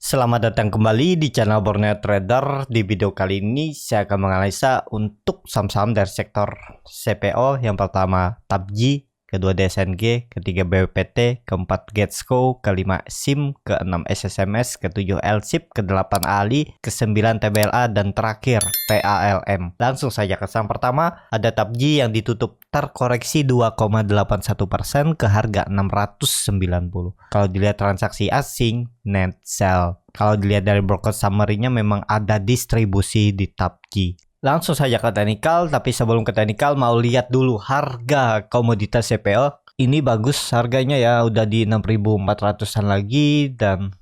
Selamat datang kembali di channel Borneo Trader. Di video kali ini saya akan menganalisa untuk saham-saham dari sektor CPO. Yang pertama TAPJI, kedua DSNG, ketiga BWPT, keempat Getsco, kelima SIM, keenam SSMS, ketujuh LSIP, kedelapan ALI, kesembilan TBLA, dan terakhir TALM. Langsung saja ke saham pertama, ada TAPJI yang ditutup terkoreksi 2,81% ke harga 690. Kalau dilihat transaksi asing, net sell. Kalau dilihat dari broker summary-nya memang ada distribusi di TAPJI. Langsung saja ke teknikal, tapi sebelum ke teknikal mau lihat dulu harga komoditas CPO. Ini bagus harganya ya, udah di 6.400-an lagi dan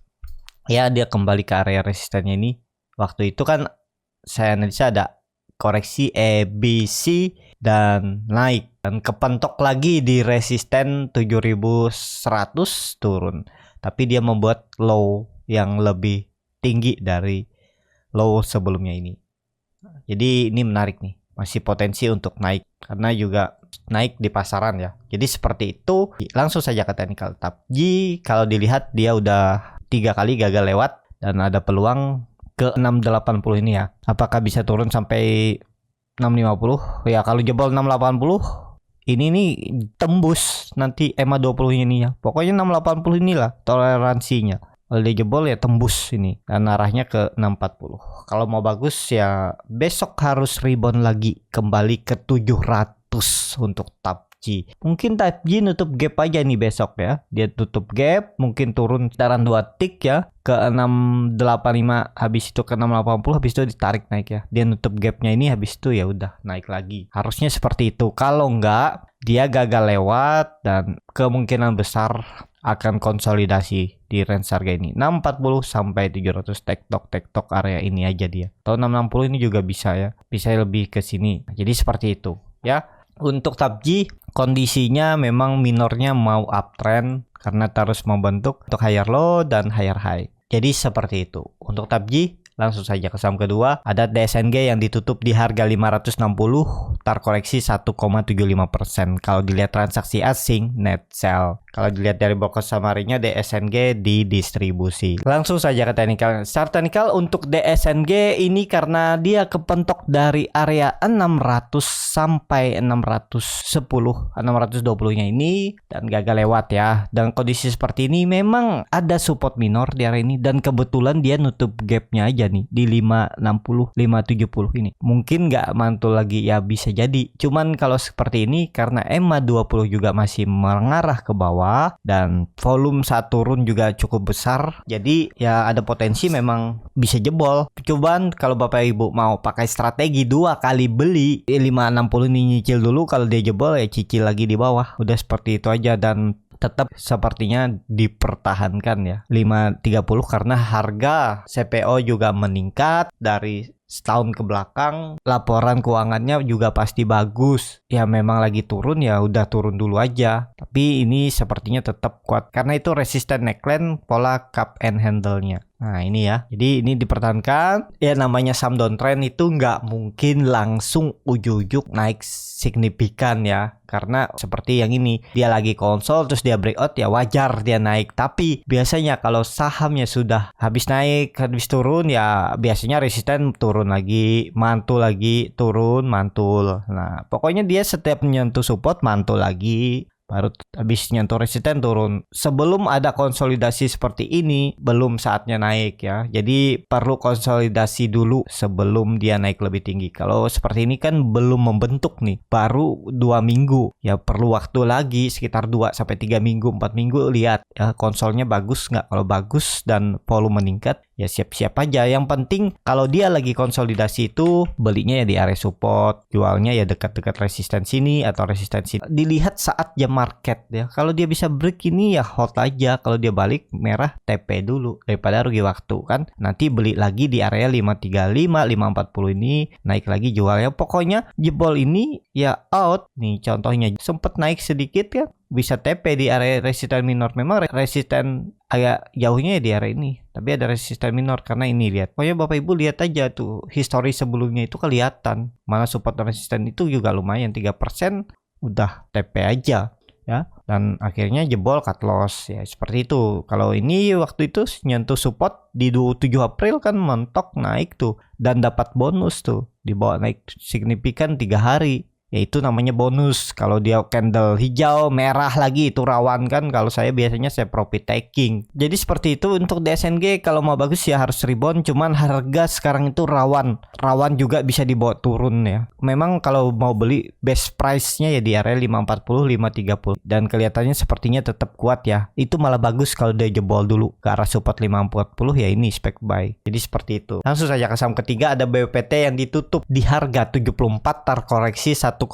ya dia kembali ke area resistennya ini. Waktu itu kan saya analisa ada koreksi ABC dan naik dan kepentok lagi di resisten 7100 turun, tapi dia membuat low yang lebih tinggi dari low sebelumnya ini. Jadi ini menarik nih, masih potensi untuk naik karena juga naik di pasaran ya. Jadi seperti itu. Langsung saja ke teknikal. TAPJI kalau dilihat dia udah 3 kali gagal lewat dan ada peluang ke 680 ini ya. Apakah bisa turun sampai 650? Ya kalau jebol 680 ini nih tembus nanti EMA 20 ini ya. Pokoknya 680 inilah toleransinya. Kalau dia jebol ya tembus ini dan arahnya ke 640. Kalau mau bagus ya besok harus rebound lagi kembali ke 700 untuk TAPJI. Mungkin TAPJI nutup gap aja nih besok ya. Dia tutup gap, mungkin turun sekitaran 2 tick ya ke 685, habis itu ke 680, habis itu ditarik naik ya. Dia nutup gapnya ini, habis itu ya udah naik lagi. Harusnya seperti itu. Kalau enggak dia gagal lewat dan kemungkinan besar akan konsolidasi di range harga ini 640 sampai 700. Tektok area ini aja dia. Atau 660 ini juga bisa ya. Bisa lebih ke sini. Jadi seperti itu ya. Untuk TAPJI kondisinya memang minornya mau uptrend karena terus membentuk untuk higher low dan higher high. Jadi seperti itu. Untuk TAPJI langsung saja ke saham kedua, ada DSNG yang ditutup di harga 560, terkoreksi 1,75%. Kalau dilihat transaksi asing, net sell. Kalau dilihat dari broker summary-nya, DSNG di distribusi. Langsung saja ke teknikal. Secara teknikal untuk DSNG ini karena dia kepentok dari area 600 sampai 610, 620-nya ini dan gagal lewat ya. Dan kondisi seperti ini memang ada support minor di area ini dan kebetulan dia nutup gap-nya aja nih di 560, 570 ini. Mungkin nggak mantul lagi ya, bisa jadi. Cuman kalau seperti ini karena EMA 20 juga masih mengarah ke bawah dan volume saat turun juga cukup besar, jadi ya ada potensi memang bisa jebol. Cobaan kalau Bapak Ibu mau pakai strategi 2 kali beli 560 ini, nyicil dulu, kalau dia jebol ya cicil lagi di bawah. Udah seperti itu aja dan tetap sepertinya dipertahankan ya 530 karena harga CPO juga meningkat dari setahun ke belakang. Laporan keuangannya juga pasti bagus. Ya memang lagi turun ya udah turun dulu aja. Tapi ini sepertinya tetap kuat karena itu resisten neckline pola cup and handle-nya. Nah ini ya, jadi ini dipertahankan. Ya namanya saham downtrend itu nggak mungkin langsung ujuk-ujuk naik signifikan ya. Karena seperti yang ini, dia lagi konsol terus dia breakout ya wajar dia naik. Tapi biasanya kalau sahamnya sudah habis naik, habis turun ya biasanya resisten turun lagi, mantul lagi, turun, mantul. Nah pokoknya dia setiap menyentuh support mantul lagi, baru habis nyentuh resisten turun. Sebelum ada konsolidasi seperti ini belum saatnya naik ya. Jadi perlu konsolidasi dulu sebelum dia naik lebih tinggi. Kalau seperti ini kan belum membentuk nih, baru 2 minggu. Ya perlu waktu lagi sekitar 2 sampai 3 minggu, 4 minggu lihat ya konsolnya bagus nggak. Kalau bagus dan volume meningkat ya siap-siap aja. Yang penting kalau dia lagi konsolidasi itu belinya ya di area support, jualnya ya dekat-dekat resisten sini atau resisten sini. Dilihat saat jam market ya. Kalau dia bisa break ini ya hold aja. Kalau dia balik merah TP dulu daripada rugi waktu kan. Nanti beli lagi di area 535, 540 ini, naik lagi jualnya. Pokoknya jebol ini ya out. Nih contohnya sempat naik sedikit ya, bisa TP di area resisten minor. Memang resisten agak jauhnya ya di area ini, tapi ada resisten minor karena ini lihat. Pokoknya Bapak Ibu lihat aja tuh histori sebelumnya itu kelihatan. Mana support dan resisten itu juga lumayan 3%, udah TP aja. ya, dan akhirnya jebol cut loss ya, seperti itu. Kalau ini waktu itu nyentuh support di 27 April kan mentok naik tuh dan dapat bonus tuh, dibawa naik signifikan 3 hari. Ya itu namanya bonus. Kalau dia candle hijau merah lagi itu rawan kan. Kalau saya biasanya saya profit taking. Jadi seperti itu untuk DSNG. Kalau mau bagus ya harus rebound. Cuman harga sekarang itu rawan juga bisa dibawa turun ya. Memang kalau mau beli best price-nya ya di area 540 530 dan kelihatannya sepertinya tetap kuat ya. Itu malah bagus kalau dia jebol dulu ke arah support 540 ya, ini spec buy. Jadi seperti itu. Langsung saja ke saham ketiga, ada BPT yang ditutup di harga 74 terkoreksi 1,33%.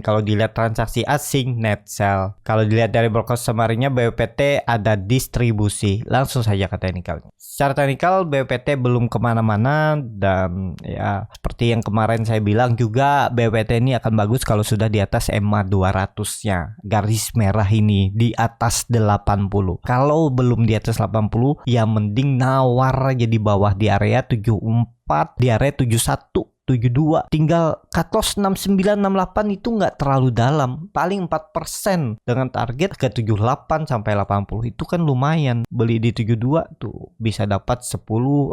Kalau dilihat transaksi asing net sell. Kalau dilihat dari broker summary-nya BPT ada distribusi. Langsung saja ke teknikalnya. Secara teknikal BPT belum kemana-mana dan ya seperti yang kemarin saya bilang juga BPT ini akan bagus kalau sudah di atas EMA 200-nya. Garis merah ini di atas 80. Kalau belum di atas 80 ya mending nawar aja di bawah di area 74, di area 71. 72, tinggal cut loss 69 68 itu nggak terlalu dalam, paling 4% dengan target ke 78 sampai 80 itu kan lumayan. Beli di 72 tuh bisa dapat 10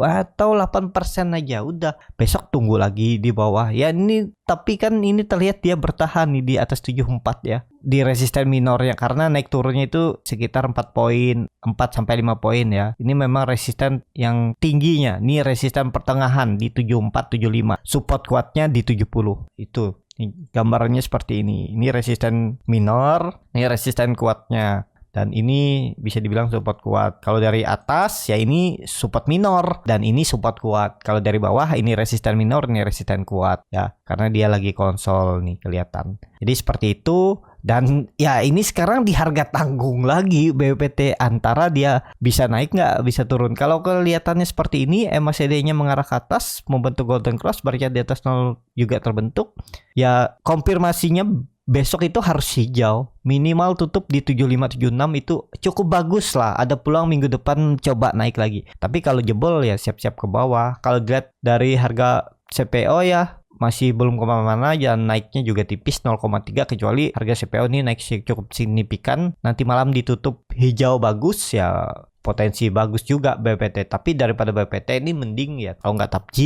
atau 8% aja, udah besok tunggu lagi di bawah ya. Ini tapi kan ini terlihat dia bertahan nih di atas 74 ya, di resisten minornya karena naik turunnya itu sekitar 4 poin, 4 sampai 5 poin ya. Ini memang resisten yang tingginya. Ini resisten pertengahan di 74 75. Support kuatnya di 70. Itu. Ini gambarannya seperti ini. Ini resisten minor, ini resisten kuatnya. Dan ini bisa dibilang support kuat. Kalau dari atas ya ini support minor dan ini support kuat. Kalau dari bawah ini resisten minor, ini resisten kuat ya. Karena dia lagi konsol nih kelihatan. Jadi seperti itu. Dan ya ini sekarang di harga tanggung lagi BPT, antara dia bisa naik nggak bisa turun. Kalau kelihatannya seperti ini MACD-nya mengarah ke atas membentuk golden cross, berarti di atas 0 juga terbentuk. Ya konfirmasinya besok itu harus hijau, minimal tutup di 7576 itu cukup bagus lah. Ada peluang minggu depan coba naik lagi. Tapi kalau jebol ya siap-siap ke bawah. Kalau dilihat dari harga CPO ya masih belum kemana-mana dan naiknya juga tipis 0,3, kecuali harga CPO ini naik cukup signifikan. Nanti malam ditutup hijau bagus ya, potensi bagus juga BPT. Tapi daripada BPT ini mending ya kalau nggak TAPJ,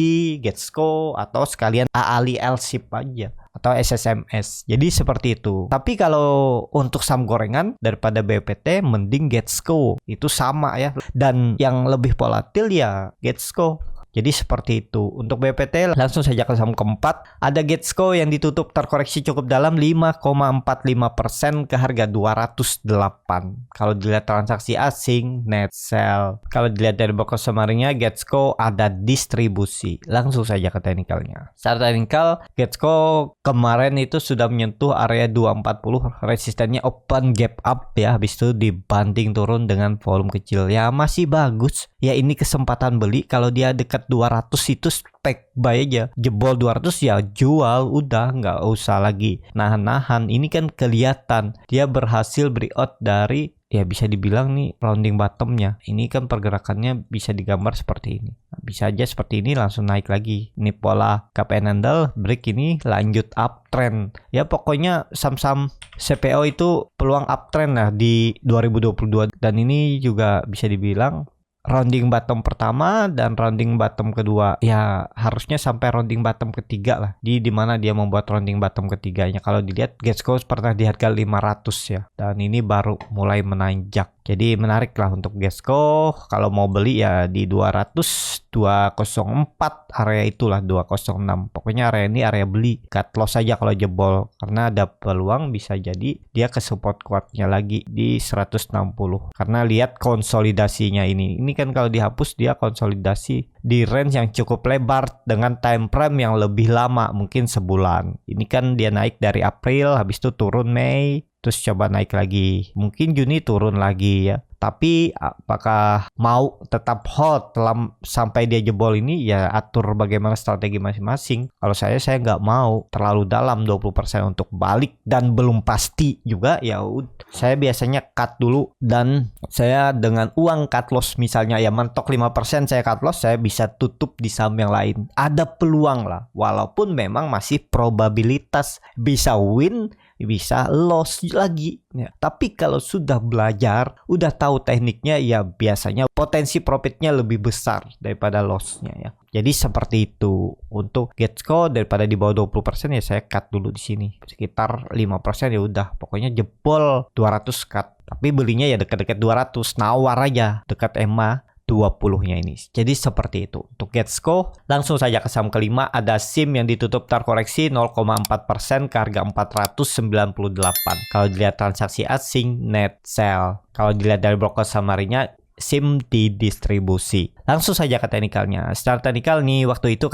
Getsco atau sekalian AALI LSIP aja atau SSMS. Jadi seperti itu. Tapi kalau untuk saham gorengan daripada BPT mending Getsco. Itu sama ya. Dan yang lebih volatil ya Getsco. Jadi seperti itu. Untuk BPT langsung saja ke saham keempat. Ada Getsco yang ditutup terkoreksi cukup dalam 5,45% ke harga 208. Kalau dilihat transaksi asing net sell. Kalau dilihat dari broker summary-nya Getsco ada distribusi. Langsung saja ke teknikalnya. Secara teknikal Getsco kemarin itu sudah menyentuh area 240, resistennya open gap up ya. Habis itu dibanting turun dengan volume kecil. Ya masih bagus. Ya ini kesempatan beli kalau dia dekat 200 itu spek buy aja. Jebol 200 ya jual, udah nggak usah lagi nahan-nahan. Ini kan kelihatan dia berhasil breakout dari ya bisa dibilang nih rounding bottomnya. Ini kan pergerakannya bisa digambar seperti ini. Bisa aja seperti ini langsung naik lagi. Ini pola cup and handle break, ini lanjut uptrend. Ya pokoknya saham-saham CPO itu peluang uptrend lah di 2022 dan ini juga bisa dibilang rounding bottom pertama dan rounding bottom kedua. Ya harusnya sampai rounding bottom ketiga lah. Di mana dia membuat rounding bottom ketiganya. Kalau dilihat Getsco pernah di harga 500 ya. Dan ini baru mulai menanjak. Jadi menarik lah untuk Getsco. Kalau mau beli ya di 200, 204 area itulah 206. Pokoknya area ini area beli. Cut loss saja kalau jebol. Karena ada peluang bisa jadi dia ke support kuatnya lagi di 160. Karena lihat konsolidasinya ini. Ini kan kalau dihapus dia konsolidasi di range yang cukup lebar dengan time frame yang lebih lama, mungkin sebulan. Ini kan dia naik dari April, habis itu turun Mei, terus coba naik lagi, mungkin Juni turun lagi ya. Tapi apakah mau tetap hold sampai dia jebol ini, ya atur bagaimana strategi masing-masing. Kalau saya nggak mau terlalu dalam 20% untuk balik dan belum pasti juga, ya saya biasanya cut dulu dan saya dengan uang cut loss misalnya ya mentok 5% saya cut loss, saya bisa tutup di saham yang lain. Ada peluang lah, walaupun memang masih probabilitas bisa win bisa loss lagi ya. Tapi kalau sudah belajar, udah tahu tekniknya, ya biasanya potensi profitnya lebih besar daripada lossnya ya. Jadi seperti itu. Untuk Getco daripada di bawah 20% ya saya cut dulu di sini. Sekitar 5% ya udah, pokoknya jebol 200 cut. Tapi belinya ya dekat-dekat 200, nawar aja dekat EMA 20-nya ini. Jadi seperti itu. Untuk Getco, langsung saja ke saham kelima, ada SIM yang ditutup terkoreksi 0,4% ke harga 498. Kalau dilihat transaksi asing, net sell. Kalau dilihat dari broker summary-nya, SIM didistribusi. Langsung saja ke teknikalnya. Secara teknikal nih, waktu itu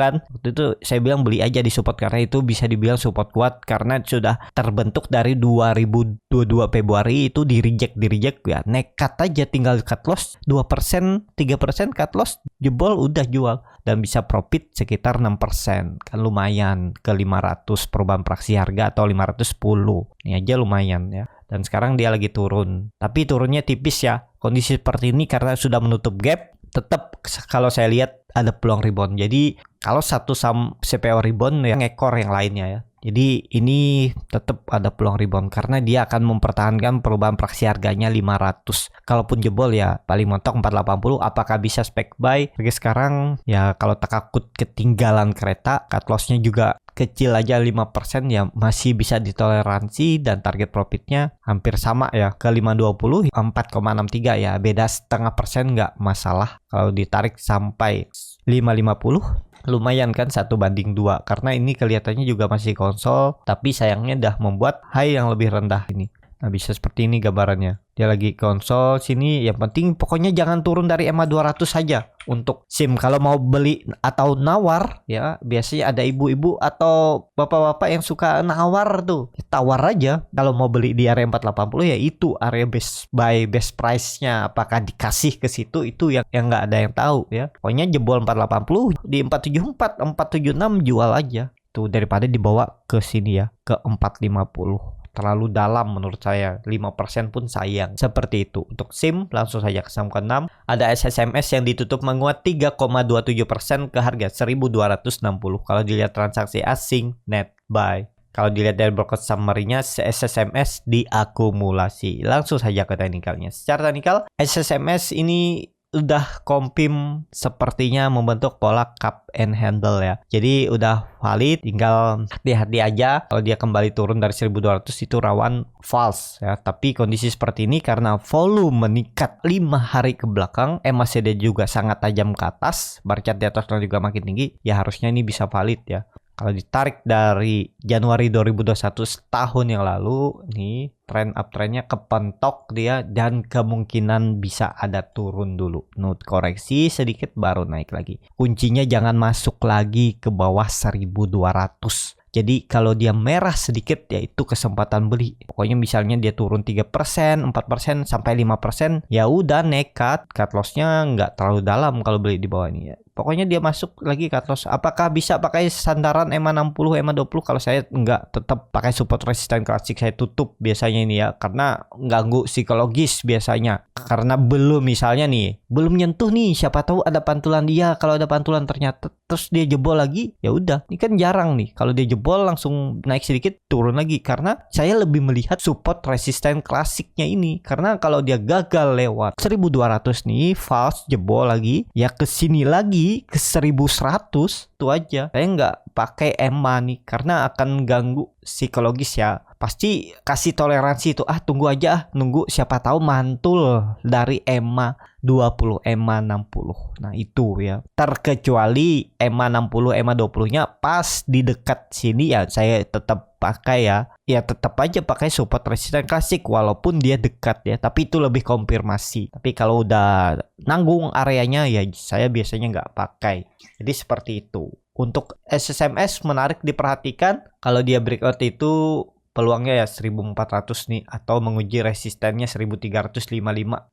saya bilang beli aja di support karena itu bisa dibilang support kuat karena sudah terbentuk dari 2022 Februari itu di reject ya. Nekat aja tinggal cut loss 2%, 3% cut loss, jebol udah jual dan bisa profit sekitar 6%. Kan lumayan ke 500 perubahan praksi harga atau 510. Ini aja lumayan ya. Dan sekarang dia lagi turun. Tapi turunnya tipis ya. Kondisi seperti ini karena sudah menutup gap, tetap kalau saya lihat ada peluang rebound. Jadi kalau satu saham CPO rebound ya ngekor yang lainnya ya. Jadi ini tetap ada peluang rebound karena dia akan mempertahankan perubahan praksi harganya 500. Kalaupun jebol ya paling mentok 480. Apakah bisa spec buy? Oke, sekarang ya kalau takut ketinggalan kereta, cut loss-nya juga kecil aja 5% ya masih bisa ditoleransi dan target profitnya hampir sama ya ke 520 4,63 ya, beda setengah persen nggak masalah. Kalau ditarik sampai 550 lumayan kan 1/2 karena ini kelihatannya juga masih konsol tapi sayangnya udah membuat high yang lebih rendah ini. Nah bisa seperti ini gambarannya. Dia lagi konsol sini, yang penting pokoknya jangan turun dari EMA 200 saja untuk SIM. Kalau mau beli atau nawar ya, biasanya ada ibu-ibu atau bapak-bapak yang suka nawar tuh. Tawar aja kalau mau beli di area 480 ya itu area best buy, best price-nya. Apakah dikasih ke situ itu yang nggak ada yang tahu ya. Pokoknya jebol 480 di 474, 476 jual aja. Tuh daripada dibawa ke sini ya, ke 450. Terlalu dalam menurut saya, 5% pun sayang. Seperti itu. Untuk SIM langsung saja ke saham ke-6, ada SSMS yang ditutup menguat 3,27% ke harga 1260. Kalau dilihat transaksi asing, net buy. Kalau dilihat dari broker summary-nya, SSMS diakumulasi. Langsung saja ke teknikalnya. Secara teknikal, SSMS ini udah kompim sepertinya membentuk pola cup and handle ya. Jadi udah valid, tinggal hati-hati aja kalau dia kembali turun dari 1200 itu rawan false ya. Tapi kondisi seperti ini karena volume meningkat 5 hari ke belakang, MACD juga sangat tajam ke atas, bar chart di atasnya juga makin tinggi, ya harusnya ini bisa valid ya. Kalau ditarik dari Januari 2021 setahun yang lalu, nih trend uptrendnya kepentok dia dan kemungkinan bisa ada turun dulu. Koreksi sedikit baru naik lagi. Kuncinya jangan masuk lagi ke bawah 1200. Jadi kalau dia merah sedikit ya itu kesempatan beli. Pokoknya misalnya dia turun 3%, 4%, sampai 5%, ya udah nekat. Cut loss-nya nggak terlalu dalam kalau beli di bawah ini ya. Pokoknya dia masuk lagi cut loss. Apakah bisa pakai sandaran EMA 60, EMA 20? Kalau saya nggak, tetap pakai support resisten klasik saya tutup biasanya ini ya. Karena ganggu psikologis biasanya. Karena belum misalnya nih, belum nyentuh nih, siapa tahu ada pantulan dia. Kalau ada pantulan ternyata terus dia jebol lagi, ya udah. Ini kan jarang nih. Kalau dia jebol langsung naik sedikit turun lagi. Karena saya lebih melihat support resisten klasiknya ini. Karena kalau dia gagal lewat 1200 nih, false jebol lagi, ya kesini lagi ke 1100 itu aja. Saya nggak pakai EMA nih karena akan ganggu psikologis ya. Pasti kasih toleransi itu, tunggu aja, nunggu siapa tahu mantul dari EMA 20, EMA 60. Nah itu ya. Terkecuali EMA 60, EMA 20-nya pas di dekat sini ya saya tetap pakai ya. Ya tetap aja pakai support resisten klasik walaupun dia dekat ya. Tapi itu lebih konfirmasi. Tapi kalau udah nanggung areanya ya saya biasanya nggak pakai. Jadi seperti itu. Untuk SSMS menarik diperhatikan. Kalau dia breakout itu peluangnya ya 1400 nih atau menguji resistennya 1355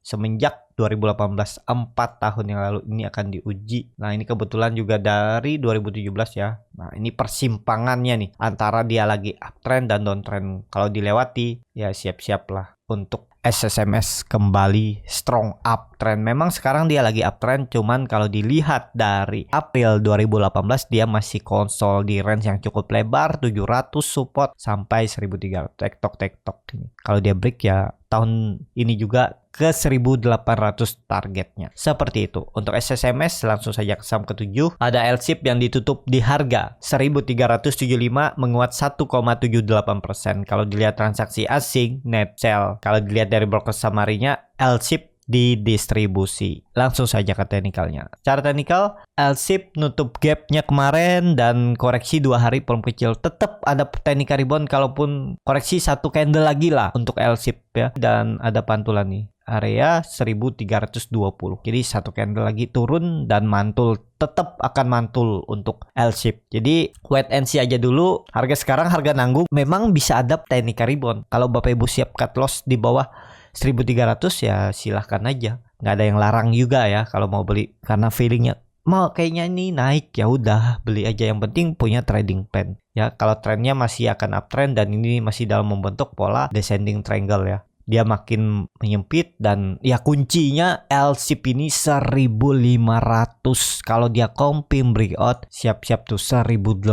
semenjak 2018, 4 tahun yang lalu ini akan diuji. Nah ini kebetulan juga dari 2017 ya. Nah ini persimpangannya nih antara dia lagi uptrend dan downtrend. Kalau dilewati ya siap-siap lah untuk SSMS kembali strong uptrend. Memang sekarang dia lagi uptrend, cuman kalau dilihat dari April 2018 dia masih konsol di range yang cukup lebar, 700 support sampai 1300 tektok ini. Kalau dia break ya tahun ini juga ke 1800 targetnya. Seperti itu. Untuk SSMS langsung saja ke saham ke-7. Ada LSIP yang ditutup di harga 1375 menguat 1,78%. Kalau dilihat transaksi asing net sell, kalau dilihat dari broker summary-nya LSIP didistribusi. Langsung saja ke teknikalnya. Cara teknikal, LSIP nutup gapnya kemarin dan koreksi 2 hari volume kecil. Tetap ada technical rebound kalaupun koreksi 1 candle lagi lah untuk LSIP ya. Dan ada pantulan nih. Area 1320. Jadi 1 candle lagi turun dan mantul. Tetap akan mantul untuk LSIP. Jadi wait and see aja dulu. Harga sekarang harga nanggung. Memang bisa ada technical rebound. Kalau Bapak Ibu siap cut loss di bawah 1300 ya silahkan aja, nggak ada yang larang juga ya kalau mau beli karena feelingnya mau kayaknya ini naik ya udah beli aja, yang penting punya trading plan ya. Kalau trennya masih akan uptrend dan ini masih dalam membentuk pola descending triangle ya, dia makin menyempit dan ya kuncinya LSIP ini 1500. Kalau dia confirm breakout siap-siap tuh 1800,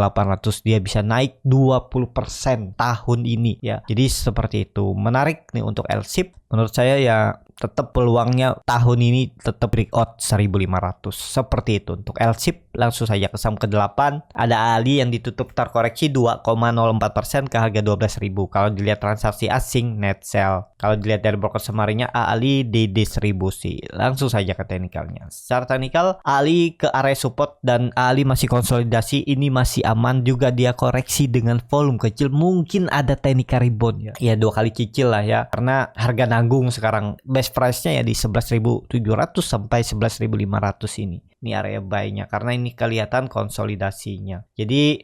dia bisa naik 20% tahun ini ya. Jadi seperti itu, menarik nih untuk LSIP. Menurut saya ya tetap peluangnya tahun ini tetap breakout 1500. Seperti itu untuk LSIP. Langsung saja ke saham ke-8. Ada ALI yang ditutup terkoreksi 2,04% ke harga 12.000. Kalau dilihat transaksi asing net sell. Kalau dilihat dari broker summary-nya ALI didistribusi. Langsung saja ke teknikalnya. Secara teknikal ALI ke area support dan ALI masih konsolidasi, ini masih aman juga, dia koreksi dengan volume kecil. Mungkin ada technical rebound ya. Ya 2 kali cicil lah ya. Karena harga nanggung sekarang best price-nya ya di 11.700 sampai 11.500 ini. Ini area buy-nya karena ini kelihatan konsolidasinya. Jadi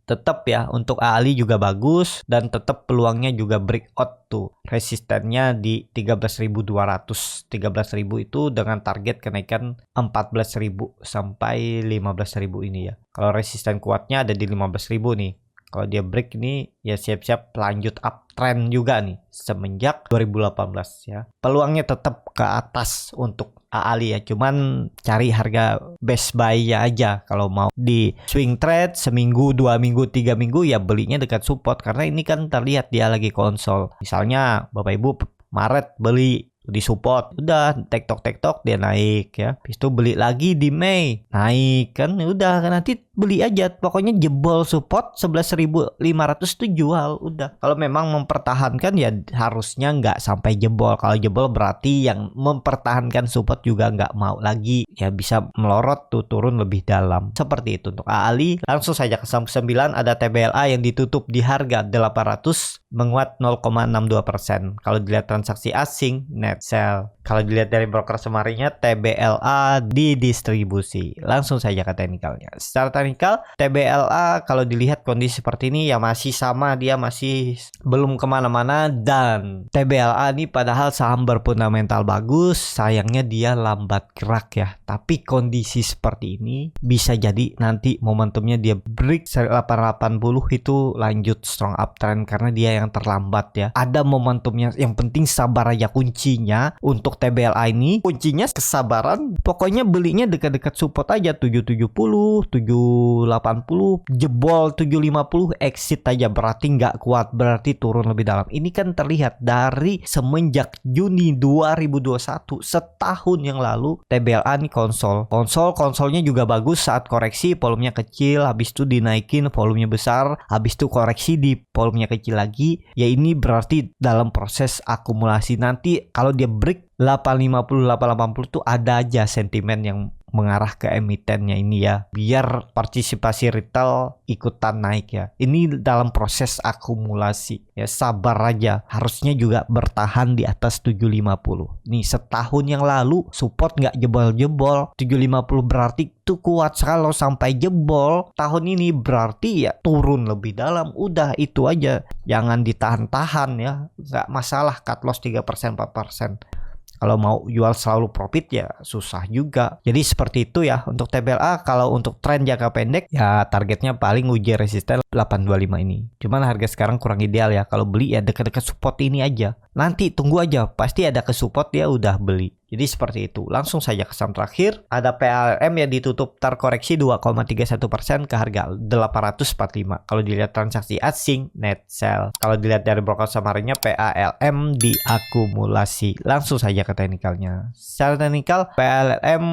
tetap ya untuk ALI juga bagus dan tetap peluangnya juga breakout tuh. Resistennya di 13.200. 13.000 itu dengan target kenaikan 14.000 sampai 15.000 ini ya. Kalau resisten kuatnya ada di 15.000 nih. Kalau dia break ini ya siap-siap lanjut uptrend juga nih semenjak 2018 ya. Peluangnya tetap ke atas untuk ALI ya. Cuman cari harga best buy-nya aja. Kalau mau di swing trade seminggu, 2 minggu, 3 minggu ya belinya dekat support. Karena ini kan terlihat dia lagi konsol. Misalnya Bapak Ibu Maret beli di support, udah tektok dia naik ya. Habis itu beli lagi di Mei, naik kan, udah kan nanti beli aja, pokoknya jebol support 11.500 tuh jual udah. Kalau memang mempertahankan ya harusnya nggak sampai jebol. Kalau jebol berarti yang mempertahankan support juga nggak mau lagi ya, bisa melorot tuh turun lebih dalam. Seperti itu untuk ALI. Langsung saja ke saham 9 ada TBLA yang ditutup di harga 800 menguat 0,62%. Kalau dilihat transaksi asing net sell. Kalau dilihat dari broker summary-nya TBLA didistribusi. Langsung saja ke teknikalnya. Secara teknikal TBLA kalau dilihat kondisi seperti ini ya masih sama, dia masih belum kemana-mana. Dan TBLA ini padahal saham berfundamental bagus, sayangnya dia lambat gerak ya. Tapi kondisi seperti ini bisa jadi nanti momentumnya dia break 880 itu lanjut strong uptrend karena dia yang terlambat ya. Ada momentumnya, yang penting sabar aja kuncinya. Untuk TBLA ini kuncinya kesabaran. Pokoknya belinya dekat-dekat support aja 770, 780, jebol 750 exit aja, berarti nggak kuat, berarti turun lebih dalam. Ini kan terlihat dari semenjak Juni 2021, setahun yang lalu TBLA nih konsolnya juga bagus. Saat koreksi volumenya kecil, habis itu dinaikin volumenya besar, habis itu koreksi di volumenya kecil lagi. Ya ini berarti dalam proses akumulasi. Nanti kalau dia break 850, 880 tuh ada aja sentimen yang mengarah ke emitennya ini ya, biar partisipasi retail ikutan naik ya. Ini dalam proses akumulasi ya, sabar aja. Harusnya juga bertahan di atas 750. Nih setahun yang lalu support nggak jebol-jebol, 750 berarti itu kuat. Kalau sampai jebol tahun ini berarti ya turun lebih dalam. Udah itu aja, jangan ditahan-tahan ya, nggak masalah cut loss 3% 4%. Kalau mau jual selalu profit ya susah juga. Jadi seperti itu ya untuk TBLA. Kalau untuk tren jangka pendek ya targetnya paling uji resisten 825 ini. Cuman harga sekarang kurang ideal ya. Kalau beli ya dekat-dekat support ini aja. nanti tunggu aja, pasti ada ke support dia udah beli. Jadi seperti itu. Langsung saja ke saham terakhir, ada PLLM yang ditutup terkoreksi 2,31% ke harga 845. Kalau dilihat transaksi asing, net sell. Kalau dilihat dari broker samarinnya, PALM diakumulasi. Langsung saja ke teknikalnya. Secara teknikal, PLLM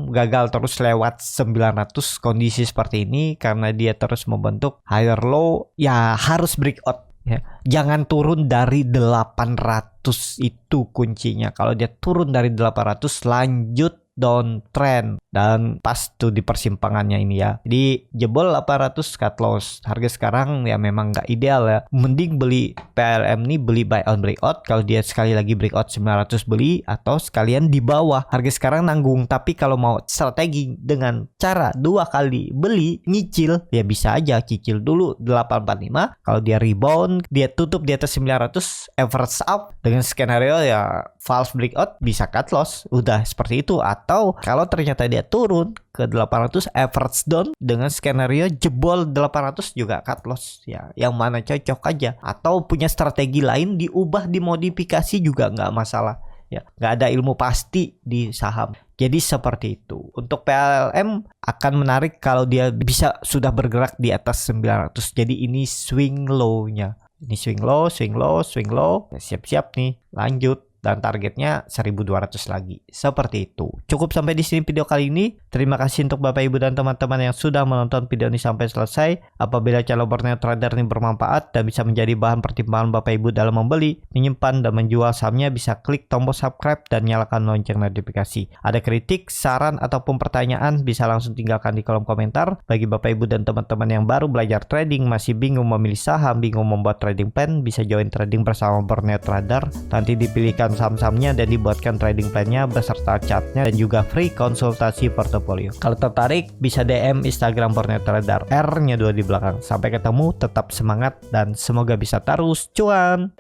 gagal terus lewat 900. Kondisi seperti ini karena dia terus membentuk higher low, ya harus breakout. Ya, jangan turun dari 800, itu kuncinya. Kalau dia turun dari 800 lanjut downtrend, dan pas tuh di persimpangannya ini ya. Jadi jebol 800 cut loss. Harga sekarang ya memang nggak ideal ya. Mending beli PLM nih, beli buy on breakout. Kalau dia sekali lagi breakout 900 beli, atau sekalian di bawah. Harga sekarang nanggung, tapi kalau mau strategi dengan cara 2 kali beli nyicil, ya bisa aja cicil dulu 845. Kalau dia rebound, dia tutup di atas 900, average up dengan skenario ya false breakout, bisa cut loss. Udah seperti itu. Atau kalau ternyata dia turun ke 800, average down dengan skenario jebol 800 juga cut loss. Ya, yang mana cocok aja. Atau punya strategi lain diubah, dimodifikasi juga nggak masalah. Ya, nggak ada ilmu pasti di saham. Jadi seperti itu. Untuk PLLM akan menarik kalau dia bisa sudah bergerak di atas 900. Jadi ini swing low-nya. Ini swing low, swing low, swing low. Siap-siap nih, lanjut. Dan targetnya 1200 lagi. Seperti itu. Cukup sampai di sini video kali ini. Terima kasih untuk Bapak Ibu dan teman-teman yang sudah menonton video ini sampai selesai. Apabila channel Borneo Trader ini bermanfaat dan bisa menjadi bahan pertimbangan Bapak Ibu dalam membeli, menyimpan, dan menjual sahamnya, bisa klik tombol subscribe dan nyalakan lonceng notifikasi. Ada kritik, saran, ataupun pertanyaan, bisa langsung tinggalkan di kolom komentar. Bagi Bapak Ibu dan teman-teman yang baru belajar trading, masih bingung memilih saham, bingung membuat trading plan, bisa join trading bersama Borneo Trader. Nanti dipilihkan saham-sahamnya dan dibuatkan trading plan-nya beserta chartnya, dan juga free konsultasi portofolio. Kalau tertarik, bisa DM Instagram Borneo Trader, R-nya 2 di belakang. Sampai ketemu, tetap semangat, dan semoga bisa terus cuan.